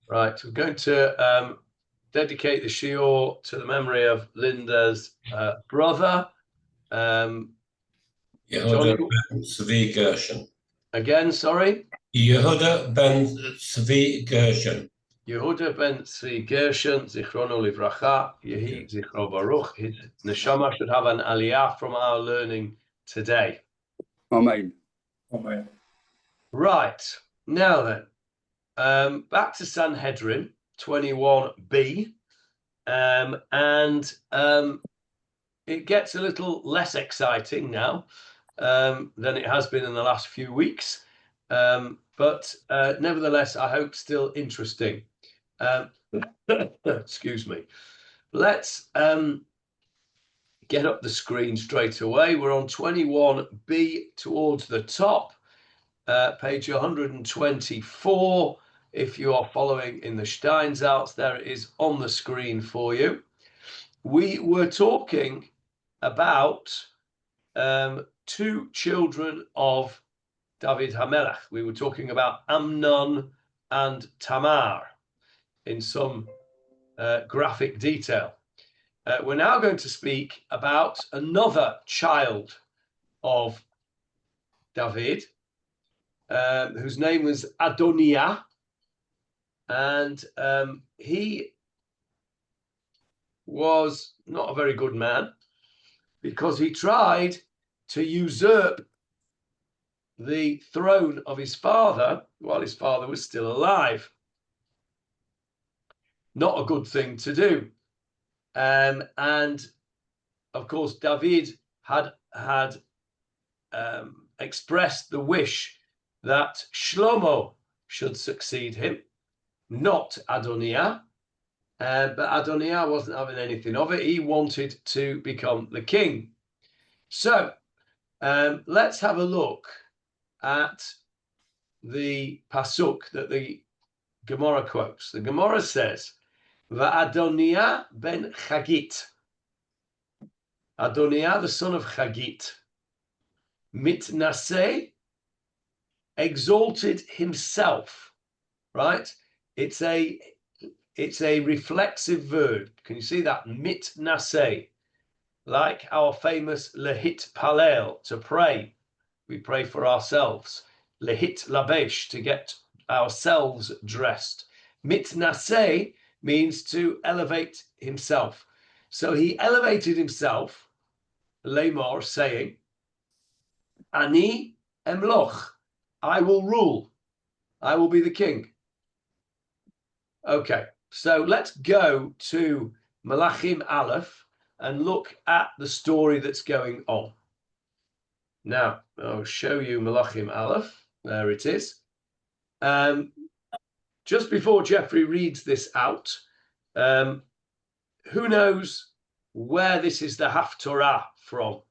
Right, we're going to dedicate the shiur to the memory of Linda's brother. Yehuda ben Tzvi Gershon. Again, sorry? Yehuda ben Tzvi Gershon. Yehuda ben Tzvi Gershon, Zichrono Livracha, Yehi Zichro Baruch. His neshama should have an aliyah from our learning today. Amen. Amen. Right, now then, back to Sanhedrin 21b, and it gets a little less exciting now than it has been in the last few weeks, but nevertheless, I hope still interesting. Excuse me. Let's get up the screen straight away. We're on 21b towards the top, page 124. If you are following in the Steinsaltz, there it is on the screen for you. We were talking about two children of David HaMelech. We were talking about Amnon and Tamar in some graphic detail. We're now going to speak about another child of David, whose name was Adoniyahu, and he was not a very good man because he tried to usurp the throne of his father while his father was still alive. Not a good thing to do. And of course, David had expressed the wish that Shlomo should succeed him, not Adoniyahu. But Adoniyahu wasn't having anything of it. He wanted to become the king. So let's have a look at the pasuk that the Gemarah quotes. The Gemarah says, "Va'Adoniyahu ben Chagit." Adoniyahu, the son of Chagit, mitnaseh, exalted himself. Right? It's a reflexive verb. Can you see that? Mitnaseh, like our famous lehit palel, to pray. We pray for ourselves. Lehit labesh, to get ourselves dressed. Mitnaseh means to elevate himself. So he elevated himself, lemor, saying, Ani emloch, I will rule. I will be the king. Okay, so let's go to Malachim Aleph and look at the story that's going on. Now, I'll show you Malachim Aleph. There it is. Just before Jeffrey reads this out, who knows where this is the Haftorah from?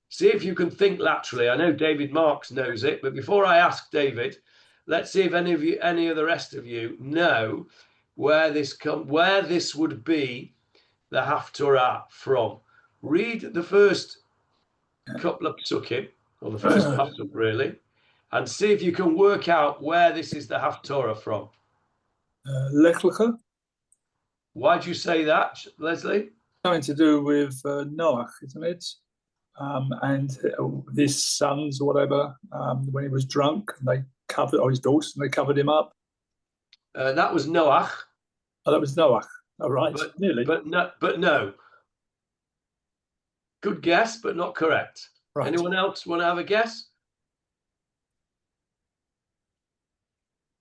See if you can think laterally. I know David Marks knows it, but before I ask David, let's see if any of the rest of you know where this would be the Haftorah from. Read the first couple of psukim, or the first pasuk really, and see if you can work out where this is the Haftorah from. Lech Lecha. Why do you say that, Leslie? Something to do with Noach, isn't it? And his sons or whatever, when he was drunk, and they covered, or his daughters, and they covered him up. That was Noach. Oh, that was Noach. All right, nearly. But no. Good guess, but not correct. Right. Anyone else want to have a guess?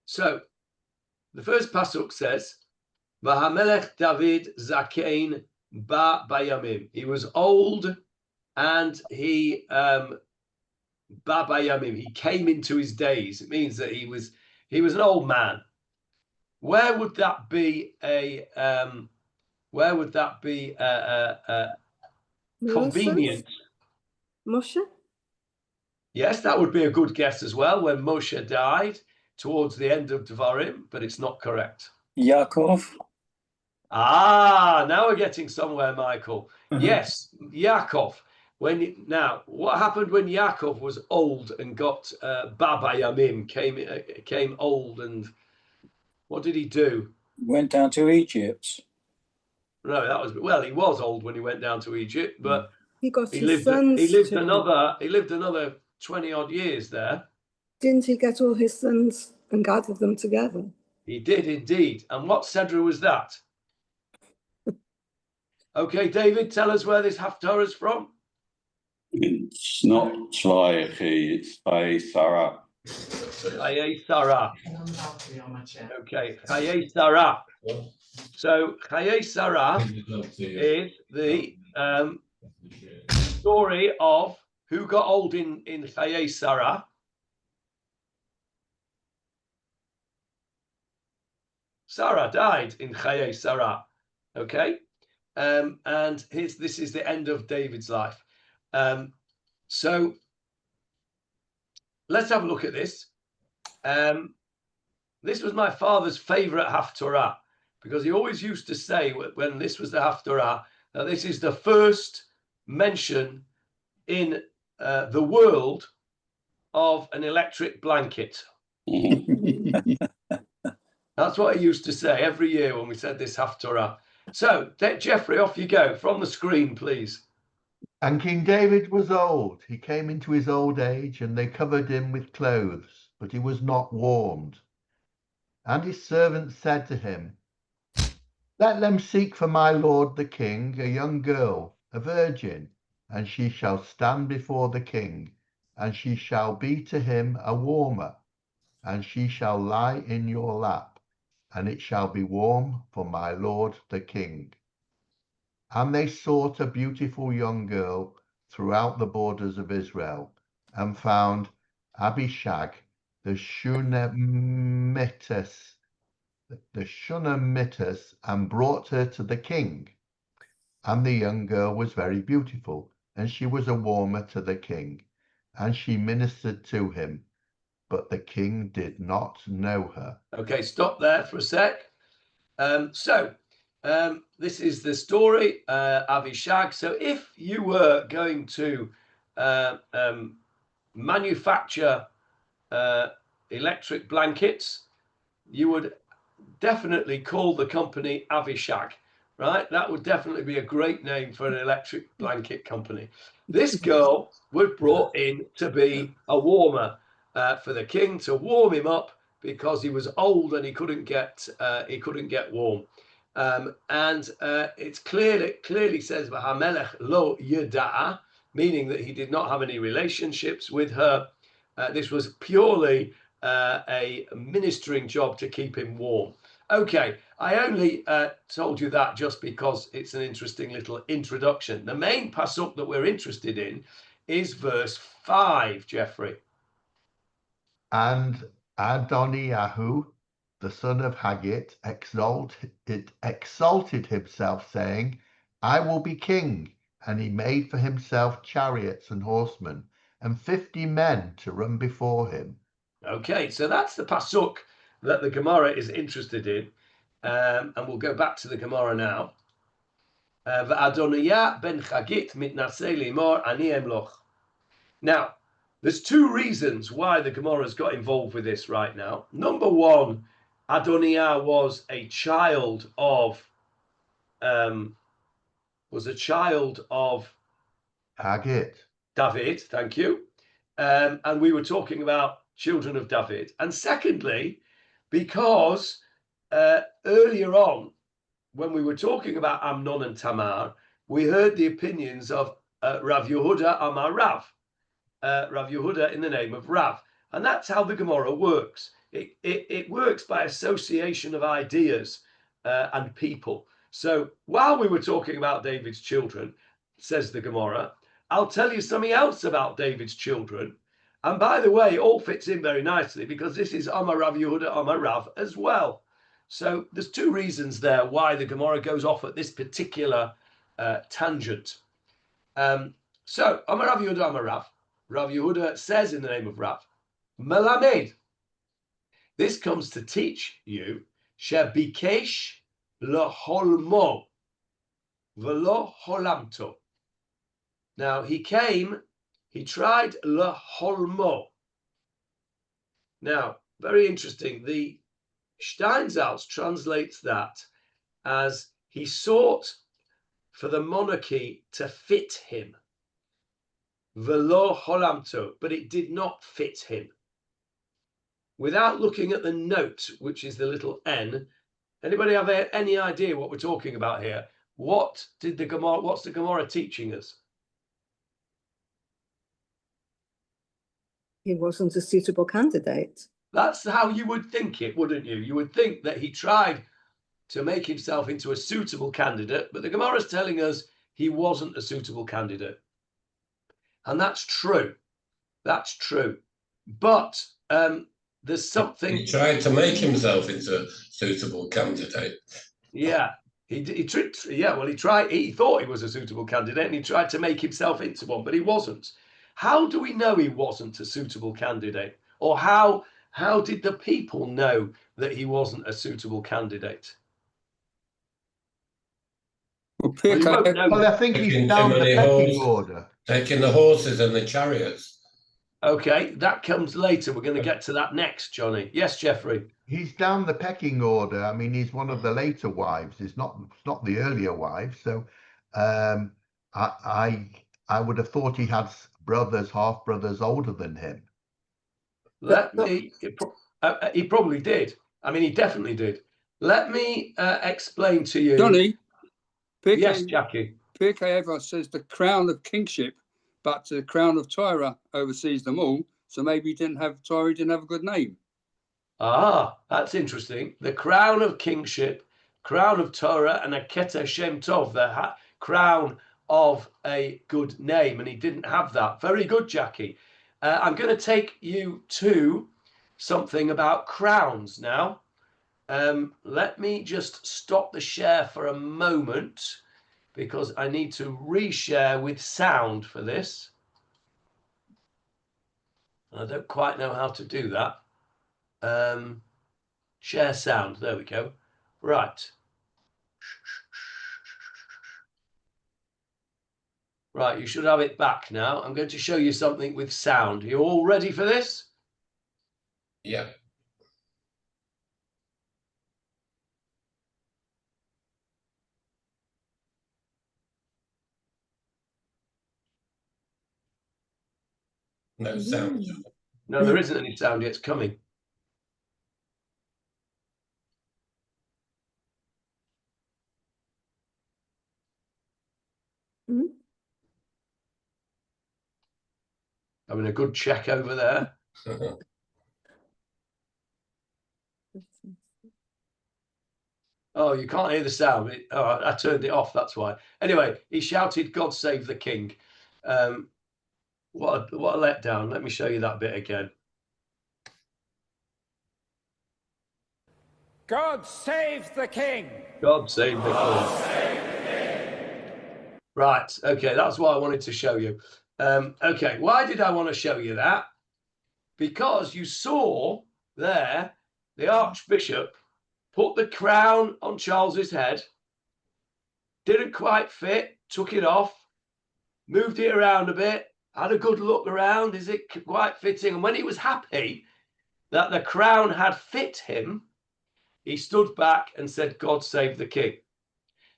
So, the first pasuk says, "V'hamelech David zakein ba bayamim." He was old, and he ba bayamim. He came into his days. It means that he was an old man. Where would that be a convenient? Moshe? Yes, that would be a good guess as well, when Moshe died towards the end of Devarim, but it's not correct. Yaakov. Ah, now we're getting somewhere, Michael. Yes, Yaakov. What happened when Yaakov was old and got Baba Yamim, came old, and What did he do? Went down to Egypt. No, that was, well, he was old when he went down to Egypt, but He got he his lived sons he lived another 20 odd years there. Didn't he get all his sons and gather them together? He did indeed. And what Sedra was that? Okay, David, tell us where this Haftarah is from. It's not Tzvaychi, it's by Sarah. Chaye Sarah. Okay, Chaye Sarah. So Chaye Sarah is the story of who got old in Chaye Sarah. Sarah died in Chaye Sarah. Okay, and this is the end of David's life. So let's have a look at this. This was my father's favorite Haftarah, because he always used to say when this was the Haftarah that this is the first mention in the world of an electric blanket. That's what he used to say every year when we said this Haftarah. So, Jeffrey, off you go. From the screen, please. And King David was old. He came into his old age, and they covered him with clothes, but he was not warmed. And his servants said to him, Let them seek for my lord the king a young girl, a virgin, and she shall stand before the king, and she shall be to him a warmer, and she shall lie in your lap, and it shall be warm for my lord the king. And they sought a beautiful young girl throughout the borders of Israel, and found Abishag the Shunammitess, and brought her to the king. And the young girl was very beautiful, and she was a warmer to the king, and she ministered to him, but the king did not know her. Okay, stop there for a sec. This is the story, Avishag. So if you were going to manufacture electric blankets, you would definitely call the company Avishag, right? That would definitely be a great name for an electric blanket company. This girl was brought in to be a warmer for the king, to warm him up because he was old and he couldn't get warm. It's clearly says V'hamelech lo yada'a, meaning that he did not have any relationships with her. This was purely a ministering job to keep him warm. Okay, I only told you that just because it's an interesting little introduction. The main pasuk that we're interested in is verse 5, Jeffrey. And Adoniyahu, the son of Haggit, exalted himself, saying, I will be king. And he made for himself chariots and horsemen, and 50 men to run before him. Okay, so that's the pasuk that the Gemarah is interested in. And we'll go back to the Gemarah now. Adoniyahu ben Chagit mitnaseh limor ani emloch. Now, there's two reasons why the Gemarah's got involved with this right now. Number one, Adoniyahu was a child of Haggit. David, thank you. And we were talking about children of David. And secondly, because earlier on, when we were talking about Amnon and Tamar, we heard the opinions of Rav Yehuda Amar Rav. Rav Yehuda in the name of Rav. And that's how the Gemarah works. It works by association of ideas and people. So while we were talking about David's children, says the Gemarah, I'll tell you something else about David's children. And by the way, it all fits in very nicely because this is Amar Rav Yehuda Amar Rav as well. So there's two reasons there why the Gemarah goes off at this particular tangent. So Amar Rav Yehuda Amar Rav. Rav Yehuda says in the name of Rav, Melamed. This comes to teach you, Shebikesh leholmo velo holamto. Now he tried leholmo. Now, very interesting. The Steinsaltz translates that as he sought for the monarchy to fit him. Velo holamto, but it did not fit him. Without looking at the note, which is the little N, anybody have any idea what we're talking about here? What's the Gemarah teaching us? He wasn't a suitable candidate. That's how you would think it, wouldn't you? You would think that he tried to make himself into a suitable candidate, but the Gemarah is telling us he wasn't a suitable candidate. And that's true. That's true. But there's something. He tried to make himself into a suitable candidate. Yeah, he tricked. Yeah, well, he tried. He thought he was a suitable candidate, and he tried to make himself into one, but he wasn't. How do we know he wasn't a suitable candidate, or how did the people know that he wasn't a suitable candidate? Well, Well, I think he's down the pecking order. Taking the horses and the chariots. Okay, that comes later. We're going to get to that next, Johnny. Yes, Jeffrey. He's down the pecking order. I mean, he's one of the later wives. It's not the earlier wives. So, I would have thought he had brothers, half brothers older than him. He probably did. I mean, he definitely did. Let me explain to you. Johnny. Yes, Jackie. Pirkei Avos says the crown of kingship, but the crown of Torah oversees them all. So maybe Torah didn't have a good name. Ah, that's interesting. The crown of kingship, crown of Torah, and a Keter Shem Tov, the crown of a good name, and he didn't have that. Very good, Jackie. I'm going to take you to something about crowns now. Let me just stop the share for a moment because I need to reshare with sound for this. I don't quite know how to do that. Share sound. There we go. Right. Right, you should have it back now. I'm going to show you something with sound. Are you all ready for this? Yeah. No sound. No, there isn't any sound yet. It's coming. Having a good check over there. Oh, you can't hear the sound. I turned it off, that's why. Anyway, he shouted, "God save the king." What a letdown. Let me show you that bit again. God save the king. God save the king. God save the king. Right, okay, that's what I wanted to show you. Okay, why did I want to show you that? Because you saw there the Archbishop put the crown on Charles's head, didn't quite fit, took it off, moved it around a bit, had a good look around, is it quite fitting? And when he was happy that the crown had fit him, he stood back and said, "God save the king."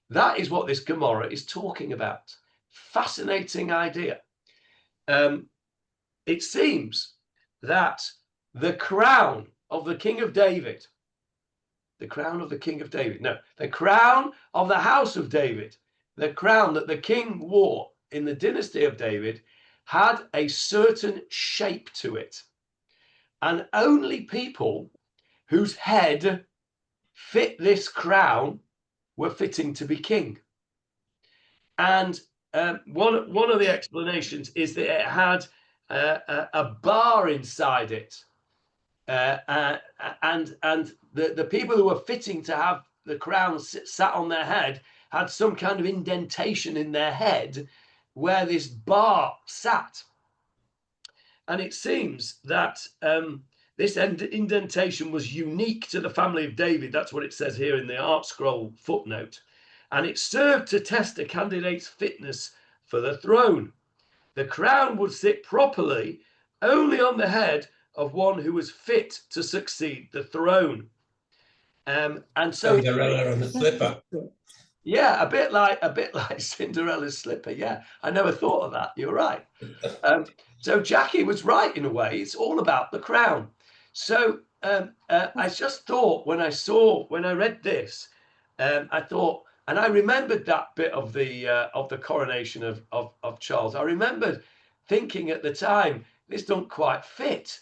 That is what this Gemarah is talking about. Fascinating idea. It seems that the crown of the King of David, the crown of the King of David, no, the crown of the house of David, the crown that the king wore in the dynasty of David had a certain shape to it. And only people whose head fit this crown were fitting to be king. And one of the explanations is that it had a bar inside it. And the people who were fitting to have the crown sat on their head had some kind of indentation in their head where this bar sat. And it seems that this indentation was unique to the family of David. That's what it says here in the Art Scroll footnote. And it served to test a candidate's fitness for the throne. The crown would sit properly only on the head of one who was fit to succeed the throne. And so Cinderella and the slipper. yeah, a bit like Cinderella's slipper. Yeah, I never thought of that. You're right. So Jackie was right in a way. It's all about the crown. So I just thought when I read this, I thought, and I remembered that bit of the coronation of Charles. I remembered thinking at the time, this don't quite fit.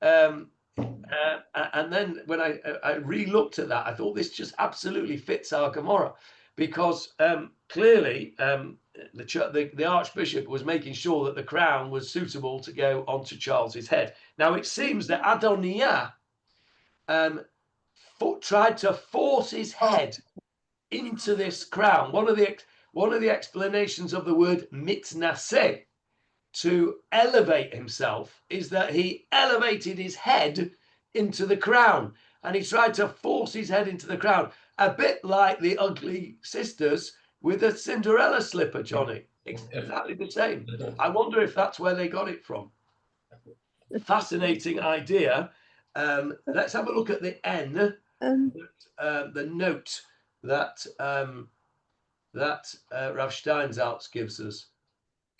And then when I re-looked at that, I thought this just absolutely fits our Gemarah, because clearly the Archbishop was making sure that the crown was suitable to go onto Charles's head. Now it seems that Adoniyahu tried to force his head into this crown. One of the explanations of the word mitnaseh, to elevate himself, is that he elevated his head into the crown, and he tried to force his head into the crown, a bit like the ugly sisters with a Cinderella slipper, Johnny. Exactly the same. I wonder if that's where they got it from. Fascinating idea. Let's have a look at the N, the note that Rav Steinsaltz gives us.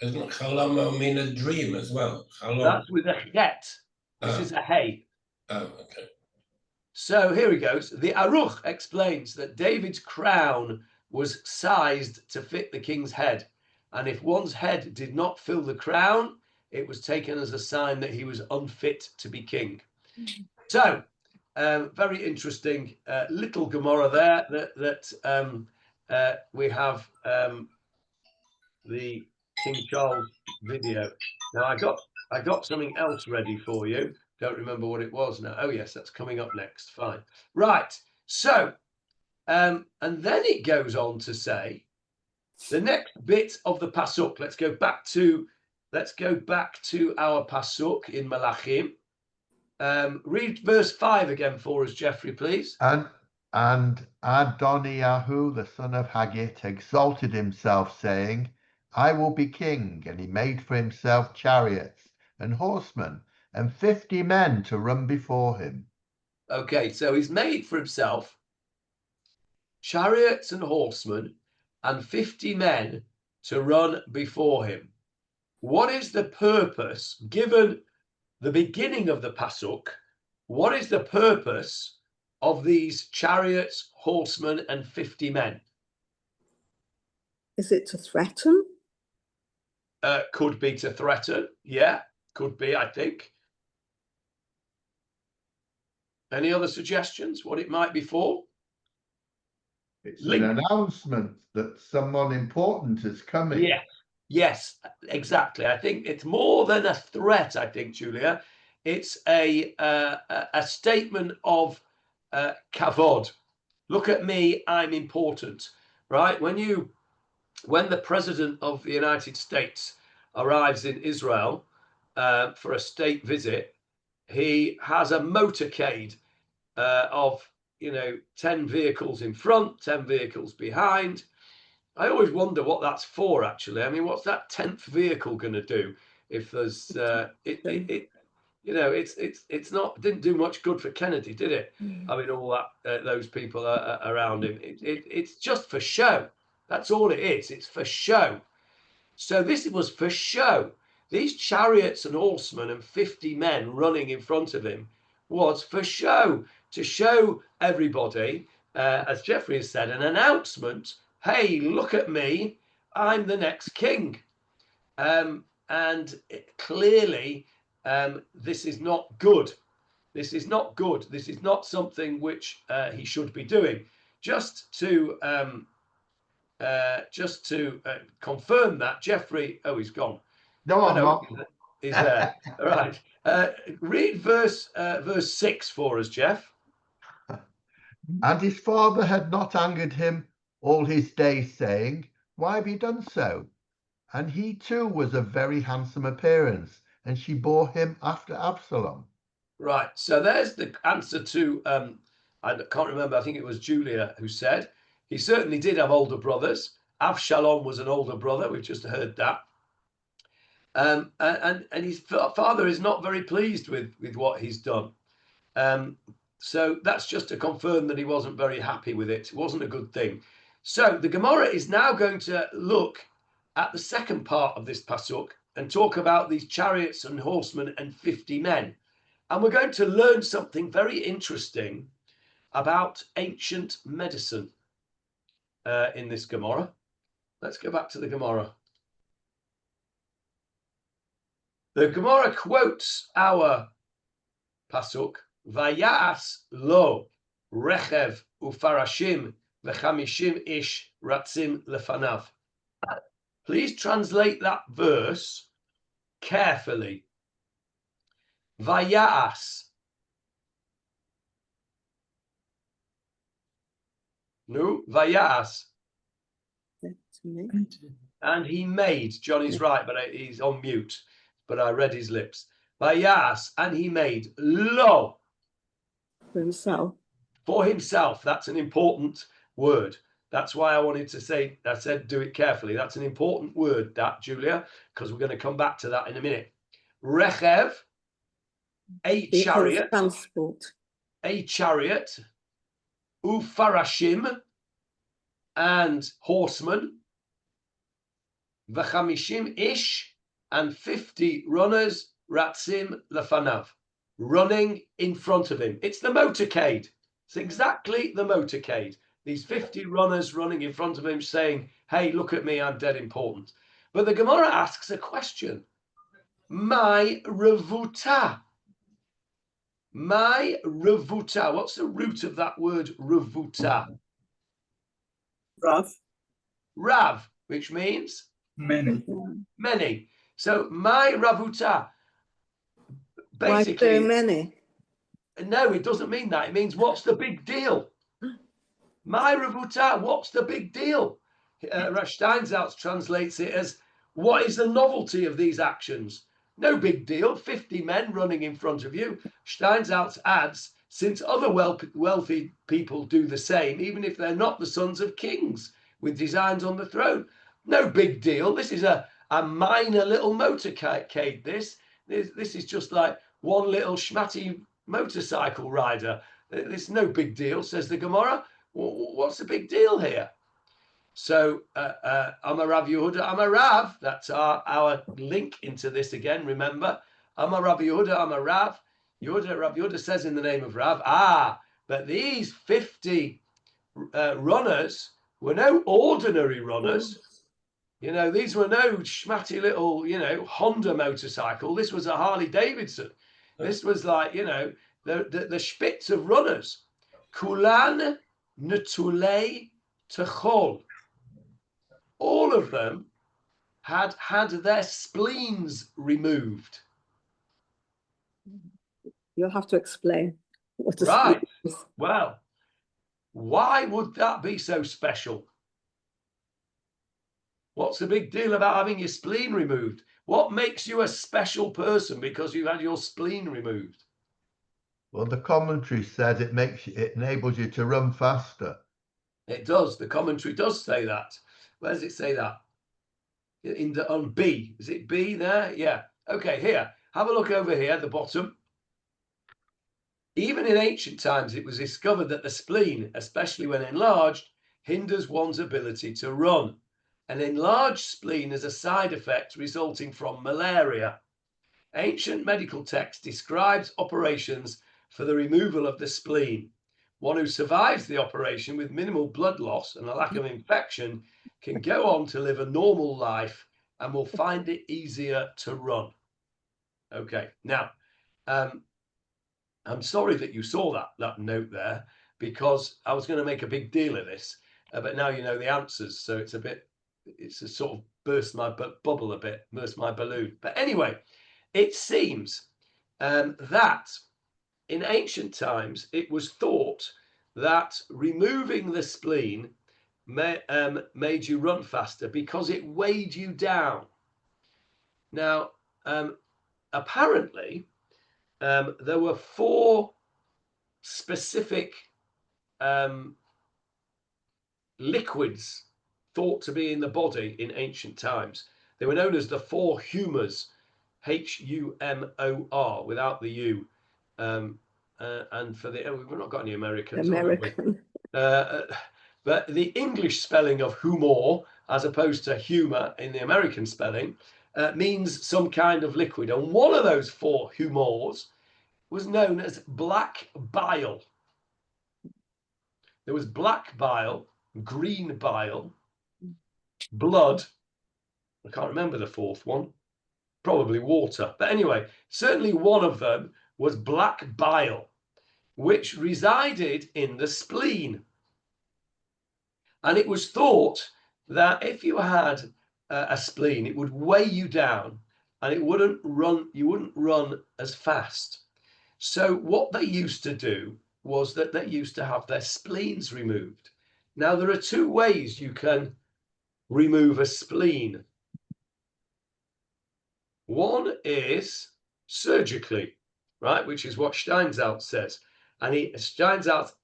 Doesn't Chalamo mean a dream as well? That's with a chet. This is a hey. Oh, okay. So here he goes. The Aruch explains that David's crown was sized to fit the king's head, and if one's head did not fill the crown, it was taken as a sign that he was unfit to be king. So very interesting little Gemarah there that we have the King Charles video. Now I got something else ready for you. Don't remember what it was now. Oh yes, that's coming up next. Fine. Right. So and then it goes on to say the next bit of the pasuk. Let's go back to our pasuk in Malachim. Read verse 5 again for us, Jeffrey, please. And Adoniyahu, the son of Haggith, exalted himself, saying, I will be king. And he made for himself chariots and horsemen and 50 men to run before him. Okay, so he's made for himself chariots and horsemen and 50 men to run before him. What is the purpose, given the beginning of the pasuk? What is the purpose of these chariots, horsemen, and 50 men? Is it to threaten? Could be to threaten. Yeah, could be, I think. Any other suggestions what it might be for? It's an announcement that someone important is coming. Yeah. Yes, exactly. I think it's more than a threat, I think, Julia. It's a statement of kavod. Look at me, I'm important, right? When the president of the United States arrives in Israel for a state visit, he has a motorcade of 10 vehicles in front, 10 vehicles behind. I always wonder what that's for, actually. I mean, what's that 10th vehicle going to do if there's didn't do much good for Kennedy, did it? I mean, all that those people around him. It's just for show. That's all it is. It's for show. So this was for show. These chariots and horsemen and 50 men running in front of him was for show, to show everybody, as Jeffrey has said, an announcement. Hey, look at me, I'm the next king. Clearly, this is not good. This is not good. This is not something which he should be doing. Just to confirm that, Jeffrey, oh, he's gone. No, I'm not. He's there. All right. Read verse 6 for us, Jeff. And his father had not angered him all his days, saying, Why have you done so? And he too was of very handsome appearance, and she bore him after Absalom. Right. So there's the answer to, I can't remember, I think it was Julia who said, he certainly did have older brothers. Avshalom was an older brother. We've just heard that. And his father is not very pleased with what he's done. So that's just to confirm that he wasn't very happy with it. It wasn't a good thing. So the Gemarah is now going to look at the second part of this pasuk and talk about these chariots and horsemen and 50 men. And we're going to learn something very interesting about ancient medicine in this Gemarah. Let's go back to the Gemarah. The Gemarah quotes our pasuk, Vayas lo rechev ufarashim v'chamishim ish ratzim lefanav. Please translate that verse carefully. Vayas. No, Vayas. And he made. Johnny's right, but he's on mute. But I read his lips. Vayas, and he made lo. For himself. For himself. That's an important word. That's why I wanted to say, I said do it carefully. That's an important word, that, Julia, because we're going to come back to that in a minute. Rechev, a chariot. Transport. A chariot. Ufarashim, and horsemen. V'chamishim ish, and 50 runners. Ratzim lefanav, running in front of him. It's the motorcade. It's exactly the motorcade. These 50 runners running in front of him saying, hey, look at me, I'm dead important. But the Gemarah asks a question. My revuta. My revuta. What's the root of that word revuta? Rav. Rav, which means? Many. Many. So my ravuta. Basically, why so many? No, it doesn't mean that. It means what's the big deal? My revuta, what's the big deal? Rav Steinsaltz translates it as, what is the novelty of these actions? No big deal, 50 men running in front of you. Steinsaltz adds, since other wealthy people do the same, even if they're not the sons of kings with designs on the throne. No big deal. This is a minor little motorcade, this is just like one little schmatty motorcycle rider. It's no big deal, says the Gemarah. What's the big deal here? So Amar Rav Yehuda, Amar Rav, that's our link into this again, remember? Amar Rav Yehuda, Amar Rav. Rav Yehuda says in the name of Rav, but these 50 runners were no ordinary runners. You know, these were no schmatty little, Honda motorcycle. This was a Harley Davidson. This was like, the spitz of runners. Kulan netulei techol. All of them had their spleens removed. You'll have to explain what a Right. spleen is. Well, why would that be so special? What's the big deal about having your spleen removed? What makes you a special person because you've had your spleen removed? Well, the commentary says it enables you to run faster. It does. The commentary does say that. Where does it say that? On B. Is it B there? Yeah. Okay, here. Have a look over here at the bottom. Even in ancient times, it was discovered that the spleen, especially when enlarged, hinders one's ability to run. An enlarged spleen is a side effect resulting from malaria. Ancient medical text describes operations for the removal of the spleen. One who survives the operation with minimal blood loss and a lack of infection can go on to live a normal life and will find it easier to run. Okay, now, I'm sorry that you saw that note there, because I was going to make a big deal of this, but now you know the answers, so it's a sort of burst my bubble a bit, burst my balloon. But anyway, it seems that in ancient times, it was thought that removing the spleen made you run faster because it weighed you down. Now, apparently, there were 4 specific liquids thought to be in the body in ancient times. They were known as the 4 humors, Humor, without the U. and for the we've not got any Americans. have we? American. But the English spelling of humor, as opposed to humor in the American spelling, means some kind of liquid. And one of those 4 humors was known as black bile. There was black bile, green bile, blood. I can't remember the 4th one. Probably water. But anyway, certainly one of them was black bile, which resided in the spleen. And it was thought that if you had a spleen, it would weigh you down and you wouldn't run as fast. So what they used to do was that they used to have their spleens removed. Now, there are 2 ways you can remove a spleen. One is surgically, right, which is what Steinsaltz says. And Steinsaltz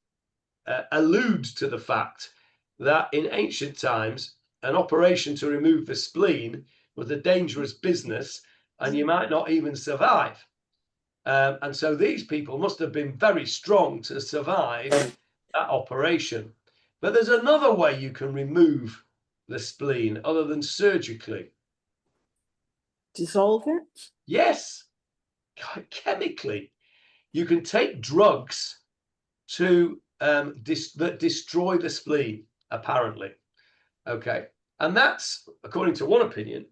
alludes to the fact that in ancient times, an operation to remove the spleen was a dangerous business and you might not even survive. And so these people must have been very strong to survive that operation. But there's another way you can remove the spleen other than surgically. Dissolve it? Yes, chemically. You can take drugs to that destroy the spleen, apparently. Okay, and that's, according to one opinion,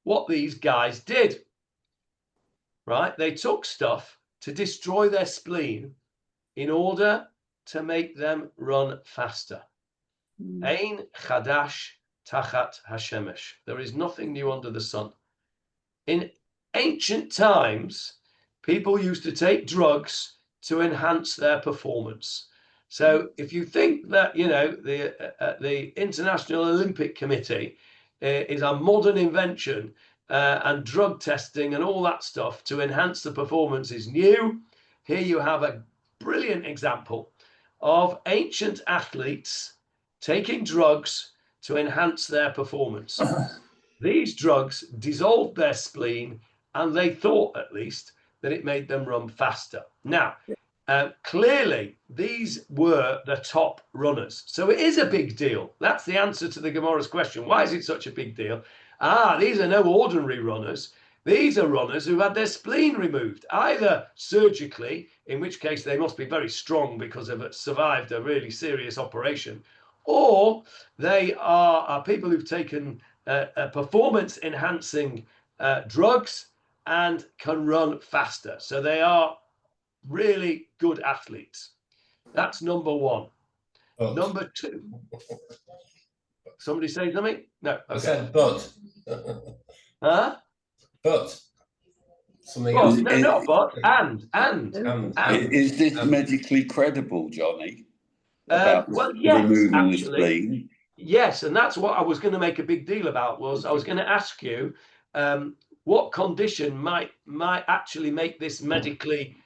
what these guys did. Right? They took stuff to destroy their spleen in order to make them run faster. Ein chadash tachat hashemesh. There is nothing new under the sun. In ancient times, people used to take drugs to enhance their performance. So if you think that, you know, the International Olympic Committee is a modern invention and drug testing and all that stuff to enhance the performance is new, here you have a brilliant example of ancient athletes taking drugs to enhance their performance. These drugs dissolved their spleen, and they thought, at least, that it made them run faster. Now, clearly, these were the top runners. So it is a big deal. That's the answer to the Gemarah's question. Why is it such a big deal? These are no ordinary runners. These are runners who've had their spleen removed, either surgically, in which case they must be very strong because they've survived a really serious operation, or they are people who've taken performance-enhancing drugs and can run faster. So they are really good athletes. That's number 1. But. Number 2. Somebody say something? No. Okay. I said but. Huh? But. Something Well, else. no, not but. And. Is this medically credible, Johnny? Well, yes, removing the actually. spleen? Yes, and that's what I was going to make a big deal about. Was I was going to ask you what condition might actually make this medically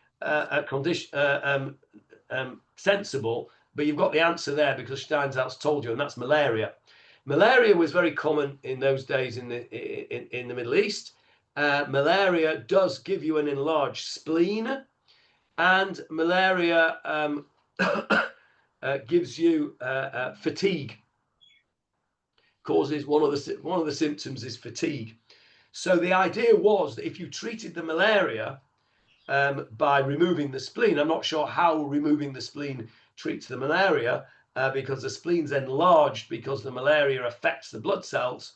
sensible, but you've got the answer there because Steinsaltz told you, and that's malaria. Malaria was very common in those days in the Middle East. Malaria does give you an enlarged spleen, and malaria gives you fatigue. Causes one of the symptoms is fatigue. So the idea was that if you treated the malaria by removing the spleen, I'm not sure how removing the spleen treats the malaria because the spleen's enlarged because the malaria affects the blood cells.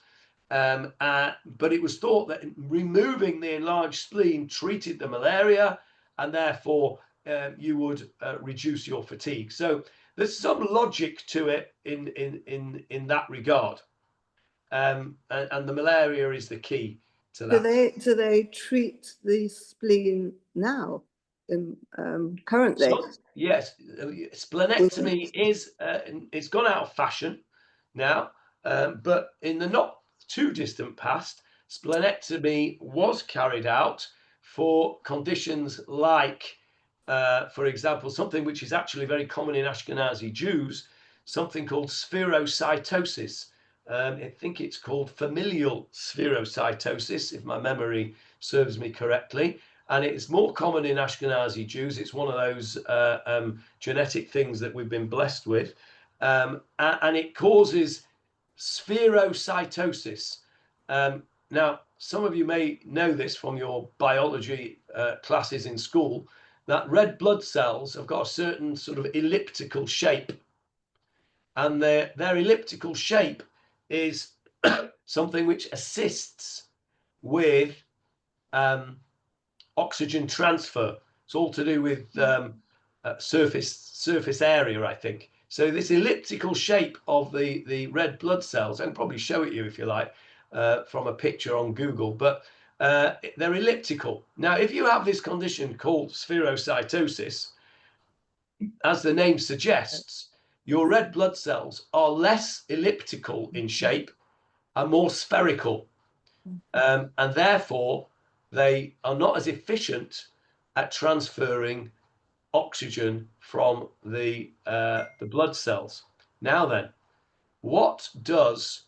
But it was thought that removing the enlarged spleen treated the malaria, and therefore you would reduce your fatigue. So there's some logic to it in that regard. And the malaria is the key to that. Do they treat the spleen now? Currently? So, yes, splenectomy is it's gone out of fashion now, but in the not too distant past, splenectomy was carried out for conditions like, for example, something which is actually very common in Ashkenazi Jews, something called spherocytosis. I think it's called familial spherocytosis, if my memory serves me correctly. and it's more common in Ashkenazi Jews. It's one of those genetic things that we've been blessed with, and it causes spherocytosis. Now, some of you may know this from your biology classes in school, that red blood cells have got a certain sort of elliptical shape, and their elliptical shape is something which assists with oxygen transfer. It's all to do with surface area, I think. So this elliptical shape of the red blood cells, I can probably show it you if you like, from a picture on Google, but they're elliptical. Now, if you have this condition called spherocytosis, as the name suggests, your red blood cells are less elliptical in shape and more spherical, and therefore they are not as efficient at transferring oxygen from the blood cells. Now then, what does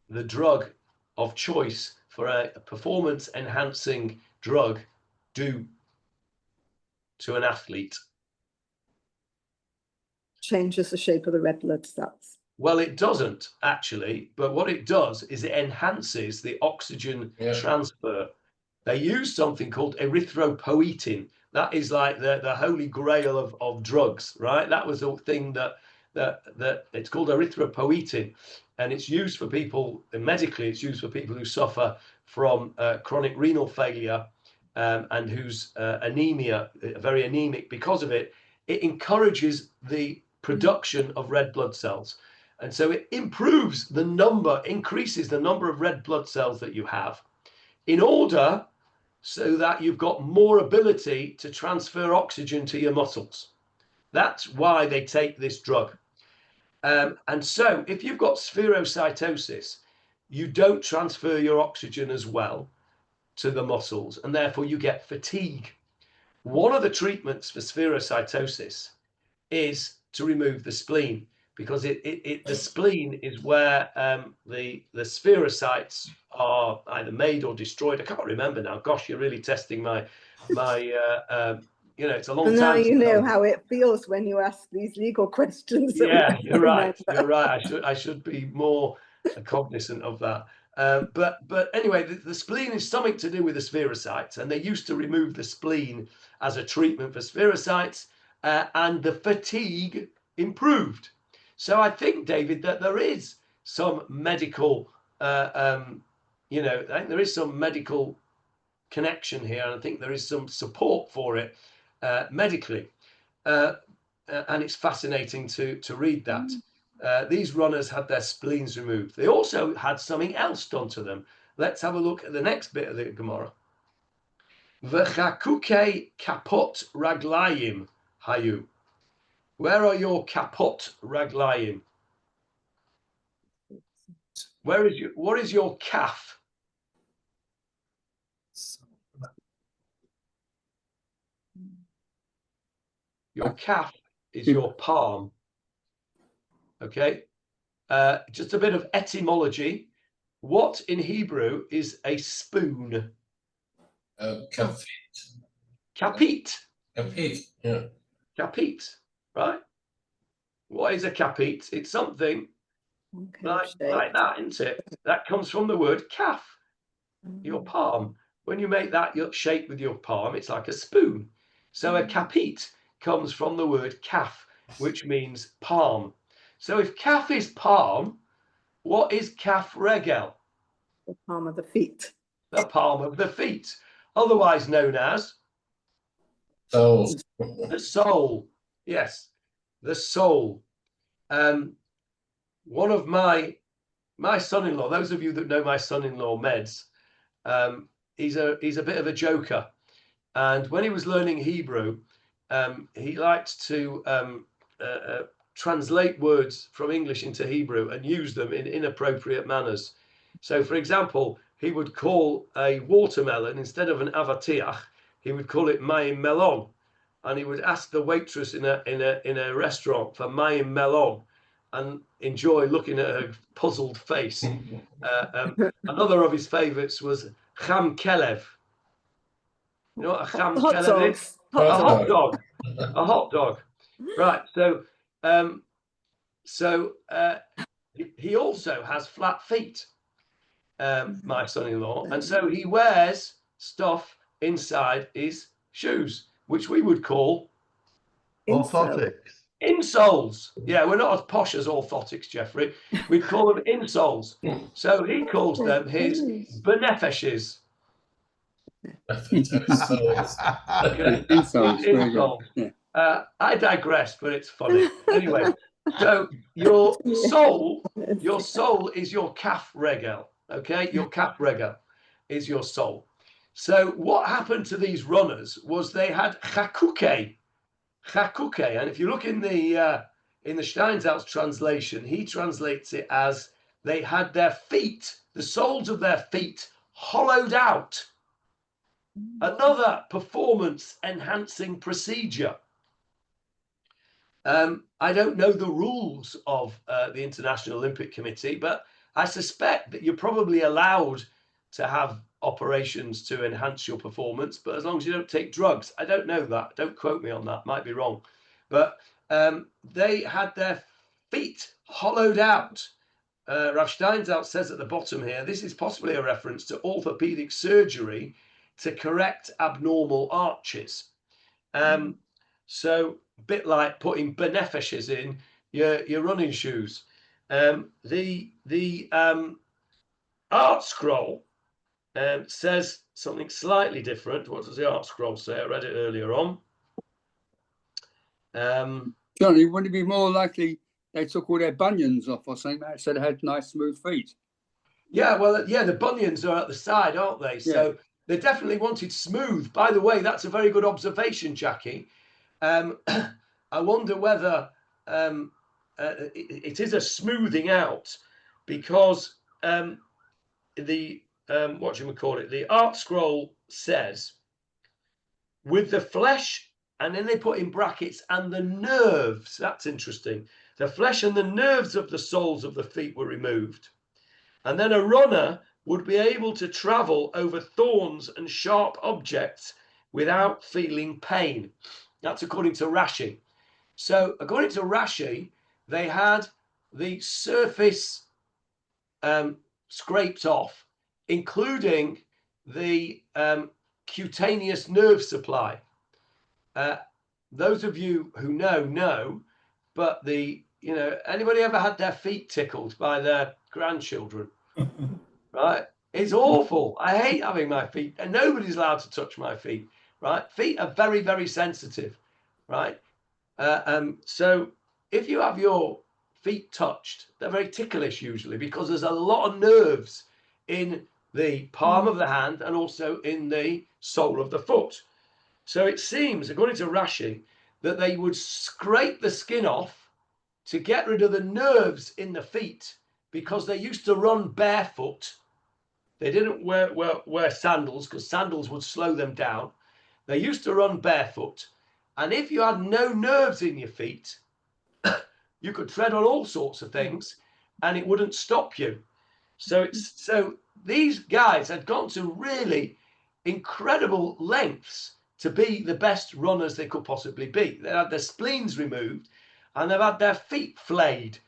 the drug of choice for a performance enhancing drug do to an athlete? Changes the shape of the red blood cells. Well, it doesn't actually, but what it does is it enhances the oxygen transfer. They use something called erythropoietin. That is like the holy grail of drugs, right? That was the thing that it's called erythropoietin, and it's used for people, medically, it's used for people who suffer from chronic renal failure and whose anemia, very anemic because of it. It encourages the production of red blood cells. And so it increases the number of red blood cells that you have in order so that you've got more ability to transfer oxygen to your muscles. That's why they take this drug. And so if you've got spherocytosis, you don't transfer your oxygen as well to the muscles, and therefore you get fatigue. One of the treatments for spherocytosis is to remove the spleen, because the spleen is where the spherocytes are either made or destroyed. I can't remember now. Gosh, you're really testing my it's a long And time. now you know how it feels when you ask these legal questions. Yeah, you're right. You're right. I should be more cognizant of that. But anyway, the spleen is something to do with the spherocytes, and they used to remove the spleen as a treatment for spherocytes, and the fatigue improved. So I think, David, that there is some medical, I think there is some medical connection here, and I think there is some support for it medically. And it's fascinating to read that. These runners had their spleens removed. They also had something else done to them. Let's have a look at the next bit of the Gemara. V'chakuke kapot raglayim hayu. Where are your kapot raglayim? What is your calf? Your calf is your palm. Okay. Just a bit of etymology. What in Hebrew is a spoon? Kapit. Kapit. Kapit, yeah. Kapit, right? What is a kapit? It's something like that, isn't it? That comes from the word calf, your palm. When you make that shape with your palm, it's like a spoon. So a kapit comes from the word calf, which means palm. So if calf is palm, what is calf regel? The palm of the feet. The palm of the feet, otherwise known as So the sole. Yes, the sole. One of my son-in-law, those of you that know my son-in-law Meds, he's a bit of a joker, and when he was learning Hebrew, he liked to translate words from English into Hebrew and use them in inappropriate manners. So, for example, he would call a watermelon, instead of an avatiach, he would call it mayim melon, and he would ask the waitress in a restaurant for mayim melon, and enjoy looking at her puzzled face. Another of his favorites was cham kelev. You know what a ham Hot keller is? dogs. A Hot hot dogs. dog. A hot dog. Right. So he also has flat feet, my son-in-law, and so he wears stuff inside his shoes, which we would call Orthotics. insoles. Yeah, we're not as posh as orthotics, Jeffrey. We'd call them insoles. So he calls them his benefices. Okay. Insoles, very good. Insoles. Yeah. I digress, but it's funny. Anyway, so your soul is your calf regel. Okay, your calf regel is your soul. So what happened to these runners was they had chakuke, and if you look in the Steinsaltz translation, he translates it as they had their feet, the soles of their feet, hollowed out. Another performance enhancing procedure. I don't know the rules of the International Olympic Committee, but I suspect that you're probably allowed to have operations to enhance your performance, but as long as you don't take drugs. I don't know that. Don't quote me on that. Might be wrong. But they had their feet hollowed out. Rav Steinsaltz says at the bottom here, this is possibly a reference to orthopaedic surgery to correct abnormal arches. So a bit like putting benefices in your running shoes. The art scroll says something slightly different. What does the art scroll say? I read it earlier on. Johnny, wouldn't it be more likely they took all their bunions off or something like that, so they had nice smooth feet? Yeah, well, yeah, the bunions are at the side, aren't they? Yeah. So they definitely wanted smooth. By the way, that's a very good observation, Jackie. I wonder whether it is a smoothing out, because the the art scroll says with the flesh, and then they put in brackets, and the nerves. That's interesting. The flesh and the nerves of the soles of the feet were removed, and then a runner would be able to travel over thorns and sharp objects without feeling pain. That's according to Rashi. So according to Rashi, they had the surface scraped off, including the cutaneous nerve supply. Those of you who know, but anybody ever had their feet tickled by their grandchildren? Right? It's awful. I hate having my feet, and nobody's allowed to touch my feet. Right? Feet are very, very sensitive. Right? So if you have your feet touched, they're very ticklish usually, because there's a lot of nerves in the palm of the hand and also in the sole of the foot. So it seems, according to Rashi, that they would scrape the skin off to get rid of the nerves in the feet, because they used to run barefoot. They didn't wear sandals, because sandals would slow them down. They used to run barefoot. And if you had no nerves in your feet, you could tread on all sorts of things and it wouldn't stop you. So these guys had gone to really incredible lengths to be the best runners they could possibly be. They had their spleens removed and they've had their feet flayed.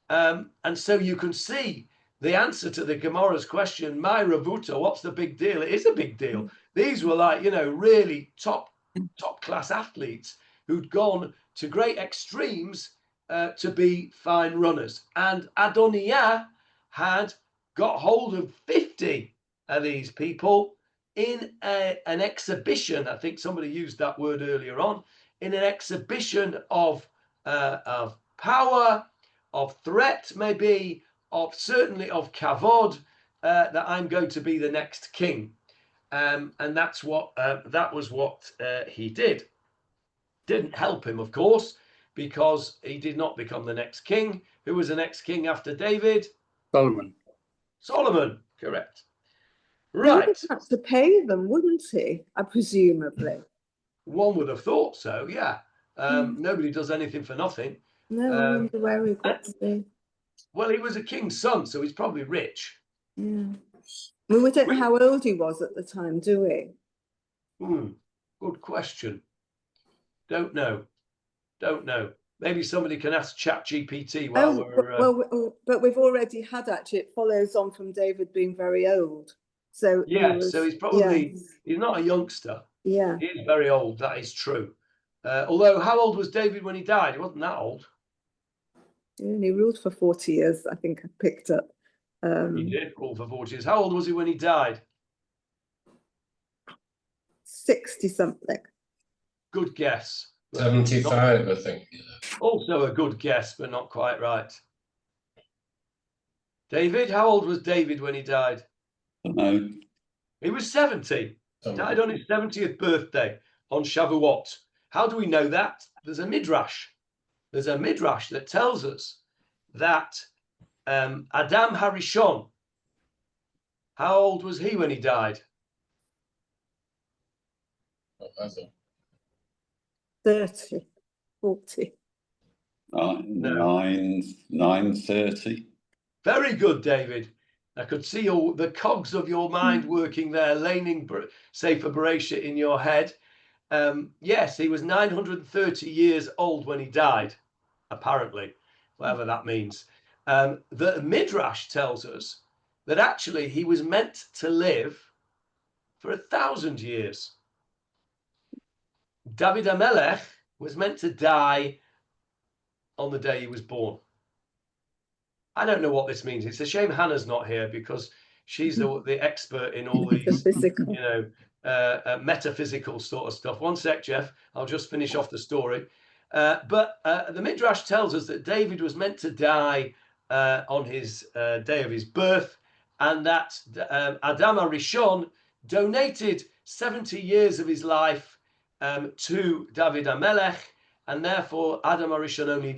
And so you can see the answer to the Gemarah's question, my Ravuta, what's the big deal? It is a big deal. These were like, really top class athletes who'd gone to great extremes to be fine runners. And Adoniyahu had got hold of 50 of these people in an exhibition. I think somebody used that word earlier on, in an exhibition of power, of threat, maybe, certainly of kavod, that I'm going to be the next king. And that was what he did. Didn't help him, of course, because he did not become the next king. Who was the next king after David? Solomon, correct. Right. He would have to pay them, wouldn't he? Presumably. One would have thought so, yeah. Nobody does anything for nothing. No, I wonder where he got to be. Well, he was a king's son, so he's probably rich. Yeah. Well, we don't know how old he was at the time, do we? Good question. Don't know. Maybe somebody can ask ChatGPT while we're. But we've already had actually. It follows on from David being very old. So So he's probably he's not a youngster. Yeah. He is very old. That is true. Although, how old was David when he died? He wasn't that old. He only ruled for 40 years. I think I picked up. He did rule for 40 years. How old was he when he died? 60 something. Good guess. 75, I think. Also a good guess, but not quite right. David, how old was David when he died? I don't know. He was 70. Died on his 70th birthday on Shavuot. How do we know that? There's a midrash. There's a midrash that tells us that Adam Harishon, how old was he when he died? 30, 40. 9:30. Very good, David. I could see all the cogs of your mind working there, laning Sefer Bereshit in your head. Yes, he was 930 years old when he died, apparently, whatever that means. The Midrash tells us that actually he was meant to live for 1,000 years. David HaMelech was meant to die on the day he was born. I don't know what this means. It's a shame Hannah's not here because she's the expert in all these, metaphysical sort of stuff. One sec, Jeff. I'll just finish off the story. But the Midrash tells us that David was meant to die on his day of his birth, and that Adam HaRishon donated 70 years of his life to David HaMelech, and therefore Adam HaRishon only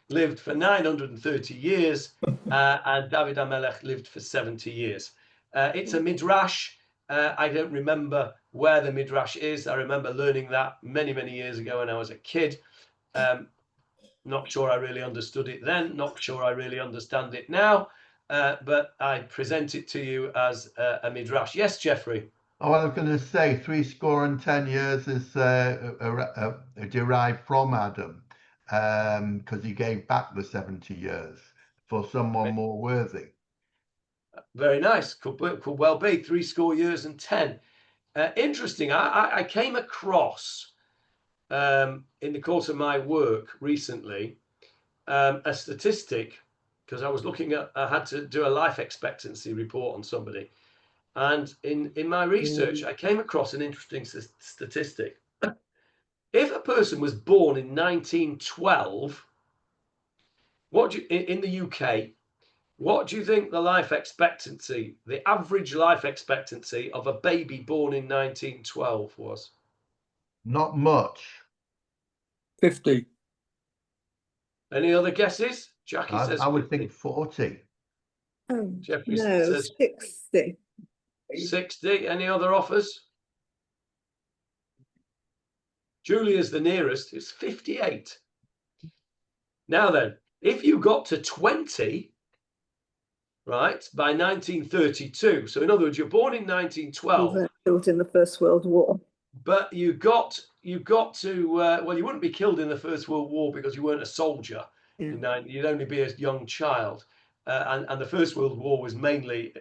lived for 930 years, and David HaMelech lived for 70 years. It's a midrash. I don't remember where the midrash is. I remember learning that many, many years ago when I was a kid. Not sure I really understood it then. Not sure I really understand it now. But I present it to you as a midrash. Yes, Jeffrey. Oh, I was going to say 70 years is derived from Adam, because he gave back the 70 years for someone more worthy. Very nice. Could well be 70 years and 10. Interesting. I came across in the course of my work recently a statistic, because I was looking at, I had to do a life expectancy report on somebody, and in my research I came across an interesting statistic. If a person was born in 1912, in the UK, what do you think the life expectancy, the average life expectancy of a baby born in 1912 was? Not much. 50. Any other guesses? Jackie says I would 50. think 40. Jeffrey No, says 60. 60. Any other offers? Julia's the nearest. It's 58. Now then, if you got to 20, right, by 1932, so in other words, you're born in 1912. You weren't killed in the First World War. But you got to, well, you wouldn't be killed in the First World War because you weren't a soldier. Yeah. You'd only be a young child. And the First World War was mainly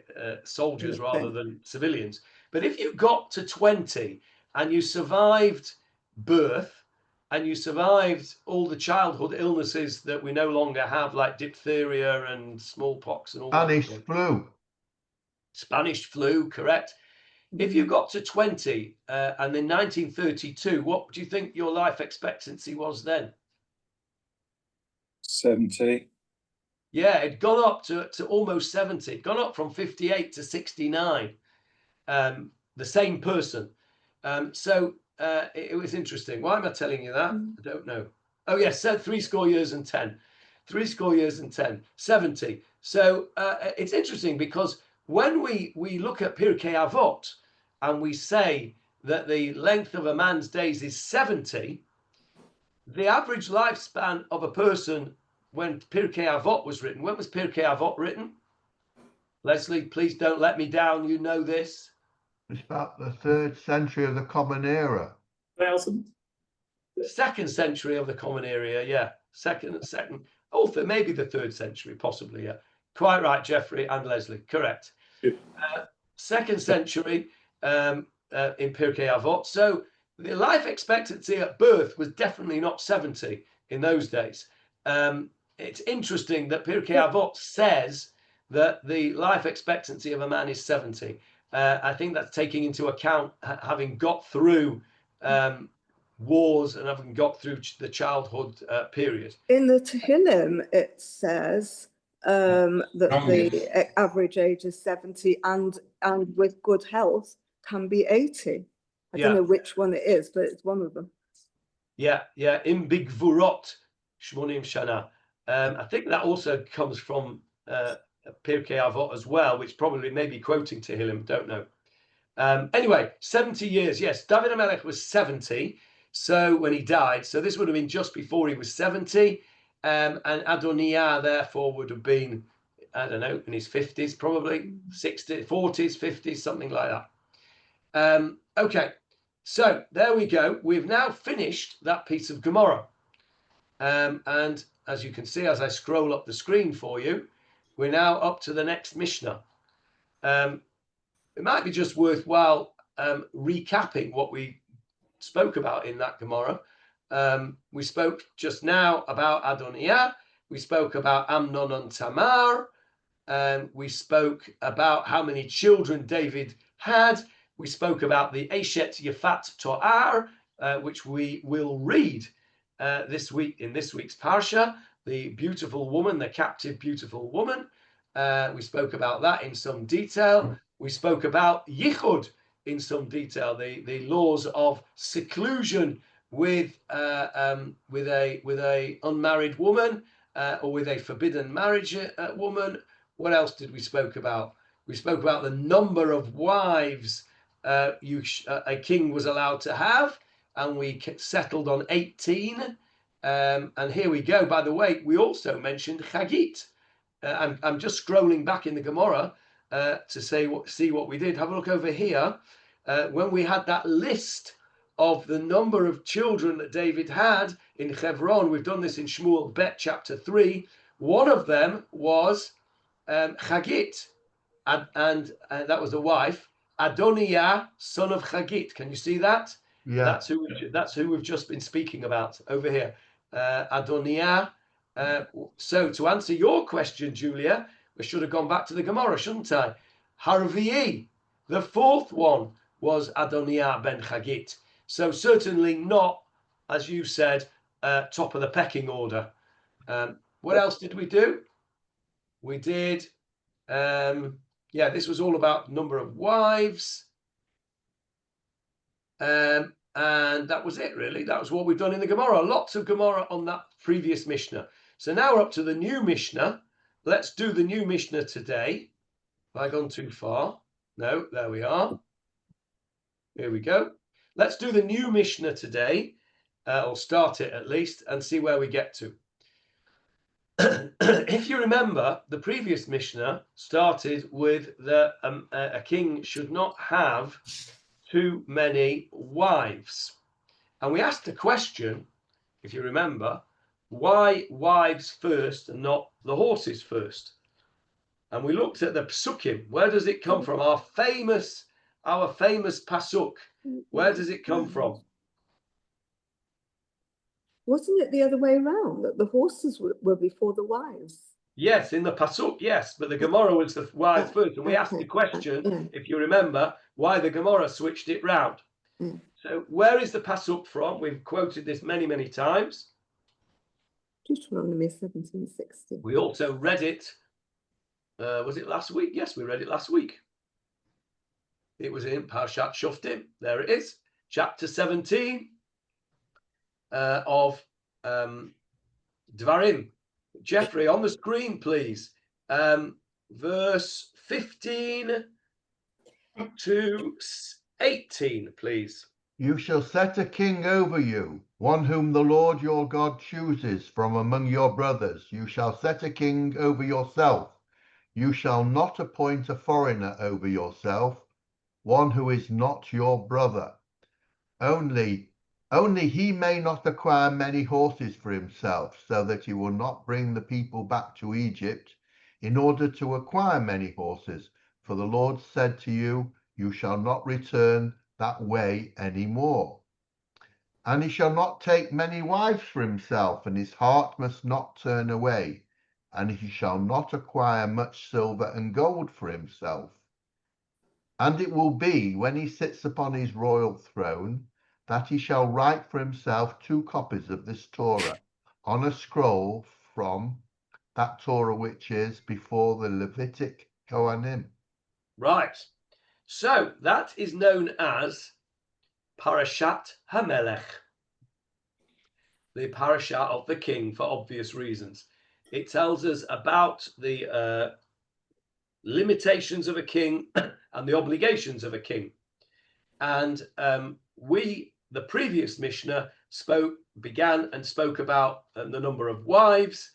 soldiers rather than civilians. But if you got to 20 and you survived birth and you survived all the childhood illnesses that we no longer have, like diphtheria and smallpox and all Spanish flu. Spanish flu, correct. If you got to 20 and in 1932, what do you think your life expectancy was then? 70. Yeah, it'd gone up to almost 70. It'd gone up from 58 to 69. The same person. So it was interesting. Why am I telling you that? I don't know. Oh, yes, said 70 years and 10. 70 years and 10. 70. So it's interesting because when we look at Pirkei Avot and we say that the length of a man's days is 70, the average lifespan of a person when Pirkei Avot was written, when was Pirkei Avot written? Leslie, please don't let me down. You know this. It's about the 3rd century of the Common Era. 1000. 2nd century of the Common Era, yeah. Second, maybe the 3rd century, possibly, yeah. Quite right, Jeffrey and Leslie, correct. Yeah. 2nd century in Pirkei Avot. So the life expectancy at birth was definitely not 70 in those days. It's interesting that Pirkei Avot says that the life expectancy of a man is 70. I think that's taking into account having got through wars and having got through the childhood period. In the Tehillim, it says that Longest. the average age is 70 and with good health can be 80. I don't know which one it is, but it's one of them. Yeah, in Big Vurot, Shmonim Shana. I think that also comes from Pirkei Avot as well, which probably may be quoting Tehillim, don't know. Anyway, 70 years, yes. David HaMelech was 70 so when he died, so this would have been just before he was 70, and Adoniyahu therefore would have been, I don't know, in his 50s probably, 60s, 40s, 50s, something like that. Okay, so there we go. We've now finished that piece of Gemarah. And as you can see, as I scroll up the screen for you, we're now up to the next Mishnah. It might be just worthwhile recapping what we spoke about in that Gemarah. We spoke just now about Adoniyahu. We spoke about Amnon and Tamar. We spoke about how many children David had. We spoke about the Eshet Yafat To'ar, which we will read this week in this week's Parsha, the beautiful woman, the captive beautiful woman. We spoke about that in some detail. We spoke about Yichud in some detail, the laws of seclusion with a unmarried woman or with a forbidden marriage woman. What else did we spoke about? We spoke about the number of wives a king was allowed to have, and we settled on 18. And here we go. By the way, we also mentioned Chagit. I'm just scrolling back in the Gemarah to see what we did. Have a look over here. When we had that list of the number of children that David had in Hebron, we've done this in Shmuel Bet chapter 3. One of them was Chagit, and that was the wife, Adoniyahu, son of Chagit. Can you see that? Yeah. That's who we've just been speaking about over here. Adoniyahu. So to answer your question, Julia, we should have gone back to the Gemarah, shouldn't I? Harvi'i, the 4th one, was Adoniyahu ben Chagit. So certainly not, as you said, top of the pecking order. What else did we do? We did, this was all about number of wives. And that was it, really. That was what we've done in the Gemarah. Lots of Gemarah on that previous Mishnah. So now we're up to the new Mishnah. Let's do the new Mishnah today. Have I gone too far? No, there we are. Here we go. Let's do the new Mishnah today, or start it at least, and see where we get to. If you remember, the previous Mishnah started with a king should not have too many wives. And we asked a question, if you remember, why wives first and not the horses first? And we looked at the Psukim. Where does it come from? Our famous Pasuk. Where does it come from? Wasn't it the other way around, that the horses were before the wives? Yes, in the Pasuk, yes, but the Gemarah was the wives first. And we asked the question, if you remember, why the Gemarah switched it round. So where is the Pasuk from? We've quoted this many, many times. Deuteronomy 17:60. We also read it, was it last week? Yes, we read it last week. It was in Parshat Shoftim. There it is, chapter 17 of Dvarim. Jeffrey, on the screen, please. Verse 15 to 18, please. You shall set a king over you, one whom the Lord your God chooses from among your brothers. You shall set a king over yourself. You shall not appoint a foreigner over yourself. one who is not your brother. Only he may not acquire many horses for himself, so that he will not bring the people back to Egypt in order to acquire many horses. For the Lord said to you, you shall not return that way any more. And he shall not take many wives for himself, and his heart must not turn away. And he shall not acquire much silver and gold for himself. And it will be, when he sits upon his royal throne, that he shall write for himself 2 copies of this Torah on a scroll from that Torah which is before the Levitic Kohanim. Right. So that is known as Parashat HaMelech, the parasha of the king, for obvious reasons. It tells us about the limitations of a king and the obligations of a king. And the previous Mishnah, began and spoke about the number of wives.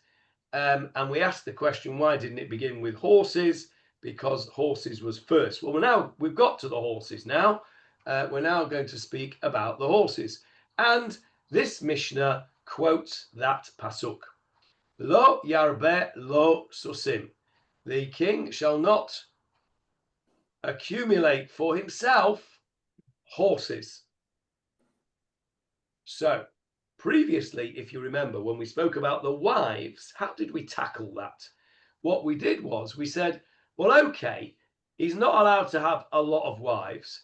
And we asked the question, why didn't it begin with horses? Because horses was first. Well, we've got to the horses now. We're now going to speak about the horses. And this Mishnah quotes that pasuk. Lo yarbe lo susim. The king shall not accumulate for himself horses. So previously, if you remember, when we spoke about the wives, how did we tackle that? What we did was we said, well, okay, he's not allowed to have a lot of wives.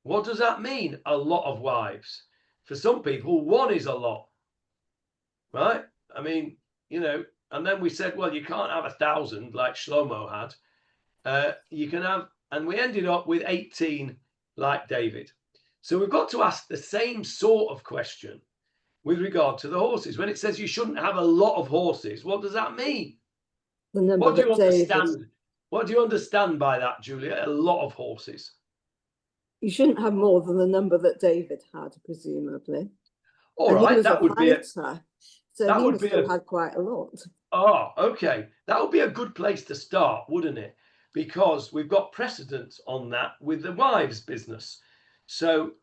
What does that mean, a lot of wives? For some people, 1 is a lot, right? I mean, and then we said, well, you can't have 1,000 like Shlomo had. You can have, and we ended up with 18 like David. So we've got to ask the same sort of question with regard to the horses. When it says you shouldn't have a lot of horses, what does that mean? The number What do you that David, understand? What do you understand by that, Julia? A lot of horses. you shouldn't have more than the number that David had, presumably. All And he right, was that a would be fighter, so that he would must be have a- had quite a lot. Oh, okay. That would be a good place to start, wouldn't it? Because we've got precedent on that with the wives' business. So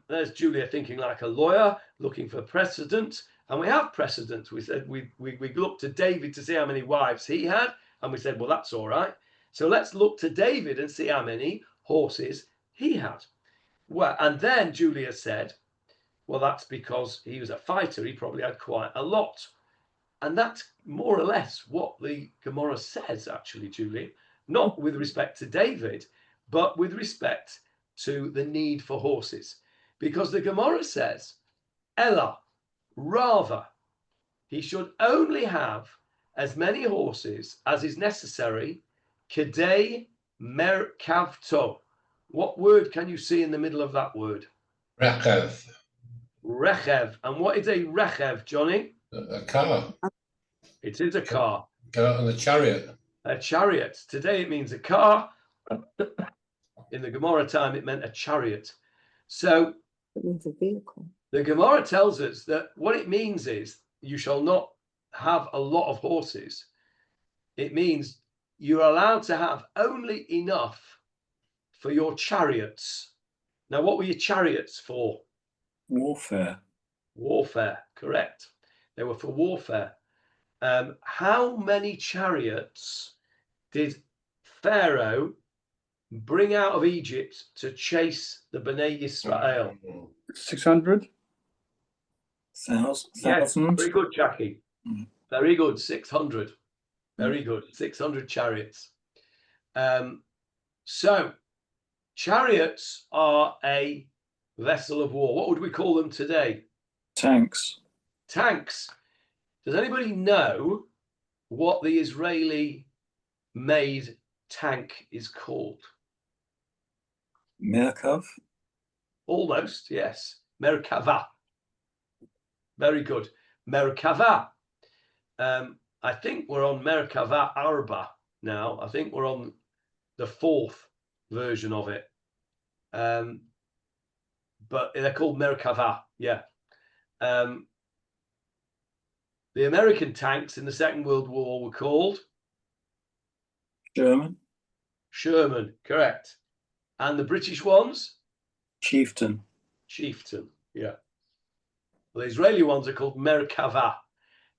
there's Julia thinking like a lawyer, looking for precedent. And we have precedent. We said we looked to David to see how many wives he had. And we said, well, that's all right. So let's look to David and see how many horses he had. Well, and then Julia said, well, that's because he was a fighter. He probably had quite a lot. And that's more or less what the Gemarah says, actually, Julie, not with respect to David, but with respect to the need for horses. Because the Gemarah says, Ella, rather, he should only have as many horses as is necessary, kedei merkavto. What word can you see in the middle of that word? Rechev, Rechev. And what is a rechev, Johnny? a car. It is a car. Go on a chariot. A chariot. Today it means a car. In the Gemarah time, it meant a chariot. So It means a vehicle. the Gemarah tells us that what it means is you shall not have a lot of horses. It means you're allowed to have only enough for your chariots. Now, what were your chariots for? Warfare. Warfare, correct. They were for warfare. How many chariots did Pharaoh bring out of Egypt to chase the Bnei Yisrael? 600? Thousand. Yes, very good, Jackie. Mm. Very good, 600. Very good, 600 chariots. So, chariots are a vessel of war. What would we call them today? Tanks. Tanks. Does anybody know what the Israeli-made tank is called? Merkava. Almost, yes. Merkava. Very good. Merkava. I think we're on Merkava Arba now. I think we're on the 4th version of it. But they're called Merkava, yeah. The American tanks in the Second World War were called? German. Sherman, correct. And the British ones? Chieftain. Chieftain, yeah. Well, the Israeli ones are called Merkava.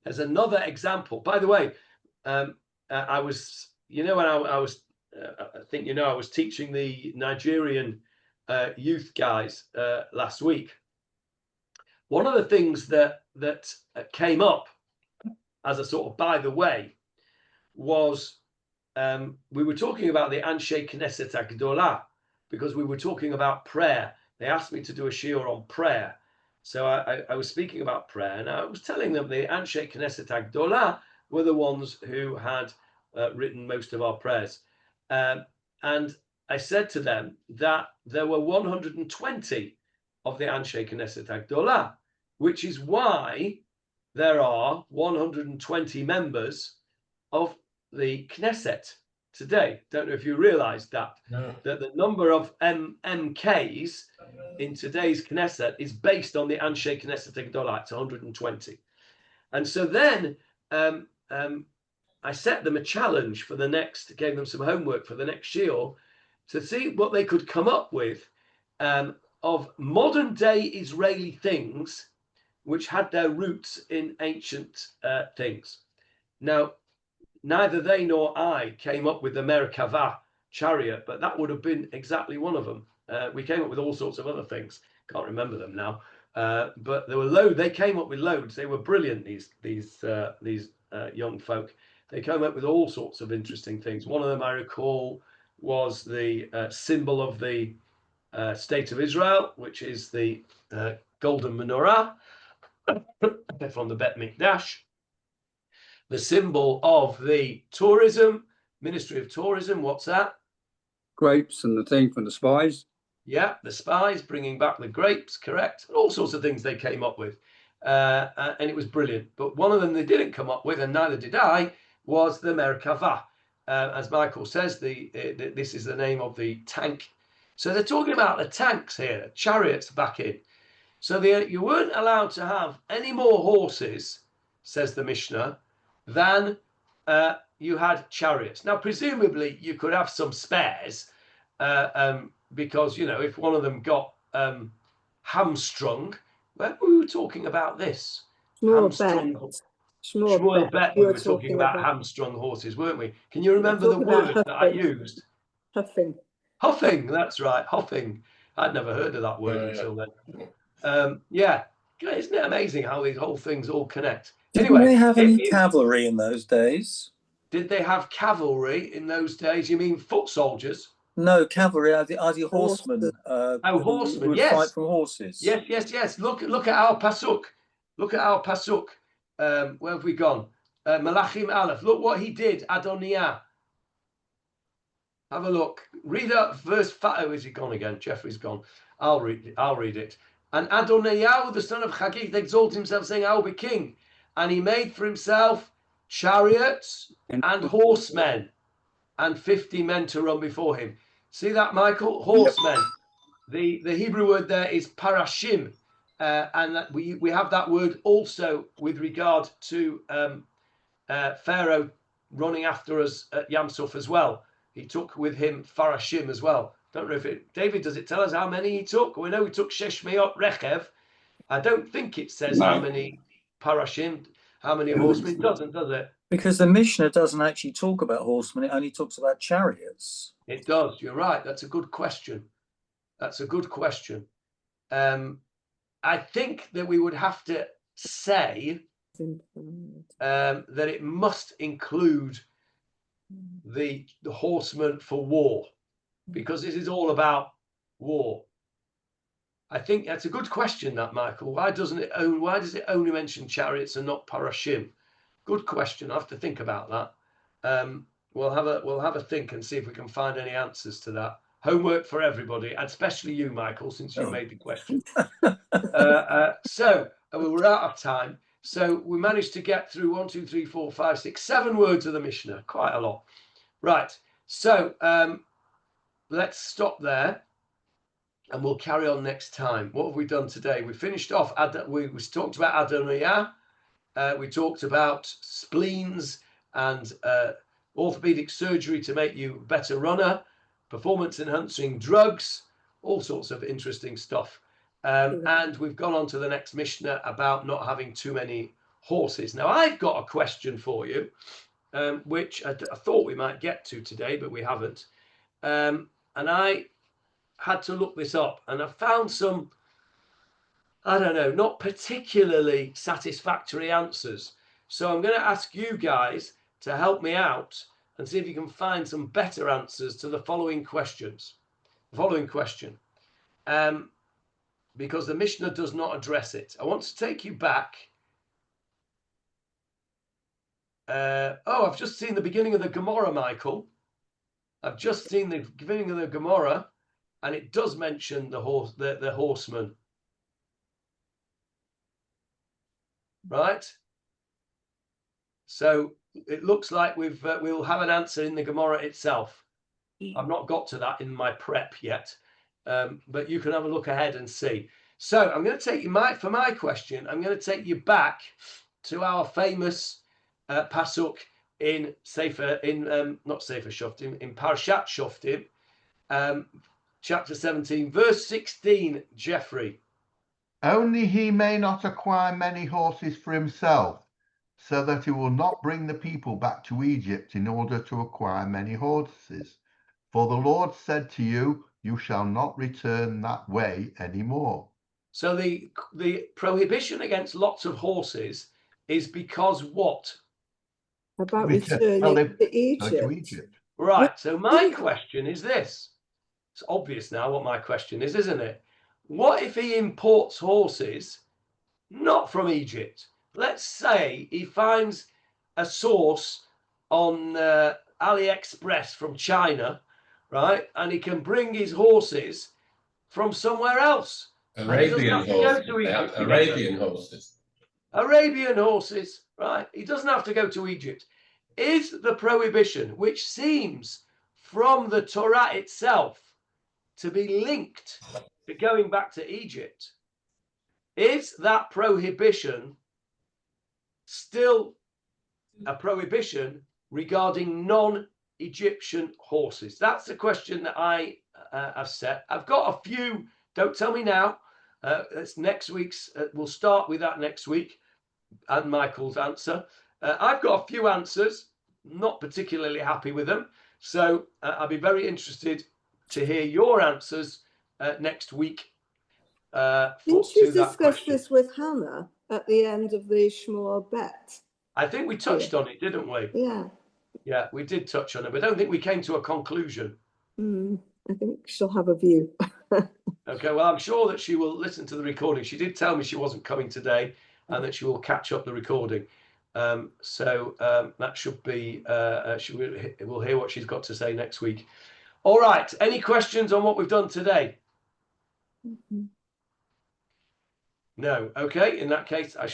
There's another example. By the way, I was, when I was, I think, I was teaching the Nigerian youth guys last week. One of the things that came up as a sort of by the way was we were talking about the Anshe Knesset Agdola because we were talking about prayer. They asked me to do a shiur on prayer. So I was speaking about prayer, and I was telling them the Anshe Knesset Agdola were the ones who had written most of our prayers. And I said to them that there were 120 of the Anshe Knesset Agdola, which is why there are 120 members of the Knesset today. Don't know if you realized that. No. That the number of MKs in today's Knesset is based on the Anshe Knesset Agdola. It's 120. And so then I set them a challenge for the next, gave them some homework for the next shiur to see what they could come up with of modern day Israeli things which had their roots in ancient things. Now, neither they nor I came up with the Merkava chariot, but that would have been exactly one of them. We came up with all sorts of other things. Can't remember them now, but there were loads. They came up with loads. They were brilliant. These young folk. They came up with all sorts of interesting things. One of them I recall was the symbol of the State of Israel, which is the golden menorah from the Bet Mikdash. The symbol of the tourism, Ministry of Tourism, what's that? Grapes and the thing from the spies. Yeah, the spies bringing back the grapes, correct. All sorts of things they came up with. And it was brilliant. But one of them they didn't come up with, and neither did I, was the Merkava. As Michael says, this is the name of the tank. So they're talking about the tanks here, chariots back in. So you weren't allowed to have any more horses, says the Mishnah, than you had chariots. Now, presumably, you could have some spares because, if one of them got hamstrung, where were we talking about this? Shmuel Bet, we were talking about hamstrung horses, weren't we? Can you remember the word that I used? Huffing. Huffing, that's right, huffing. I'd never heard of that word until then. Yeah, isn't it amazing how these whole things all connect? Didn't they have any cavalry in those days? Did they have cavalry in those days? You mean foot soldiers? No, cavalry are the horsemen. Horsemen, who would yes. fight from horses. Yes. Look at our pasuk. Look at our pasuk. Where have we gone? Malachim Aleph. Look what he did, Adoniyahu. Have a look. Read up verse 5. Oh, is he gone again? Jeffrey's gone. I'll read it. And Adoniyahu, the son of Chagith, exalted himself, saying, I will be king. And he made for himself chariots and horsemen, and 50 men to run before him. See that, Michael? Horsemen. Yep. The Hebrew word there is parashim, and that we have that word also with regard to Pharaoh running after us at Yam Suf as well. He took with him Farashim as well. Don't know if David, does it tell us how many he took? We know he took Sheshmeot Rechev. I don't think it says how many Parashim, how many horsemen. It doesn't, does it? Because the Mishnah doesn't actually talk about horsemen. It only talks about chariots. It does. You're right. That's a good question. I think that we would have to say that it must include the horsemen for war, because this is all about war. I think that's a good question, that, Michael. Why does it only mention chariots and not parashim? Good question. I have to think about that. We'll have a think and see if we can find any answers to that. Homework for everybody, and especially you, Michael, since you made the question. So we're out of time. So we managed to get through 1, 2, 3, 4, 5, 6, 7 words of the Mishnah. Quite a lot. Right. So let's stop there, and we'll carry on next time. What have we done today? We finished off. We talked about Adoniyahu. We talked about spleens and orthopedic surgery to make you a better runner. performance-enhancing drugs, all sorts of interesting stuff. And we've gone on to the next Mishnah about not having too many horses. Now, I've got a question for you, which I thought we might get to today, but we haven't. And I had to look this up, and I found some, I don't know, not particularly satisfactory answers. So I'm going to ask you guys to help me out and see if you can find some better answers to the following questions. The following question, because the Mishnah does not address it. I want to take you back. I've just seen the beginning of the Gemarah, Michael. I've just seen the beginning of the Gemarah, and it does mention the horseman. Right? So it looks like we'll have an answer in the Gemarah itself. I've not got to that in my prep yet, but you can have a look ahead and see. So I'm going to take you, for my question, I'm going to take you back to our famous pasuk in not Sefer Shoftim, in Parashat Shoftim, chapter 17, verse 16, Jeffrey. Only he may not acquire many horses for himself, so that he will not bring the people back to Egypt in order to acquire many horses. For the Lord said to you, you shall not return that way anymore. So the prohibition against lots of horses is because what? About returning to Egypt. Right. So my question is this. It's obvious now what my question is, isn't it? What if he imports horses not from Egypt? Let's say he finds a source on AliExpress from China, right? And he can bring his horses from somewhere else. Arabian horses. Arabian horses, right? He doesn't have to go to Egypt. Is the prohibition, which seems from the Torah itself to be linked to going back to Egypt, is that prohibition still a prohibition regarding non-Egyptian horses? That's the question that I have set. I've got a few, don't tell me now. It's next week's, we'll start with that next week and Michael's answer. I've got a few answers, not particularly happy with them. So I'll be very interested to hear your answers next week. Didn't you discuss this with Hannah at the end of the Shmuel Bet? I think we touched on it, didn't we? Yeah. Yeah, we did touch on it, but I don't think we came to a conclusion. I think she'll have a view. Okay, well, I'm sure that she will listen to the recording. She did tell me she wasn't coming today and that she will catch up the recording. So that should be, we'll hear what she's got to say next week. All right, any questions on what we've done today? No. Okay, in that case, I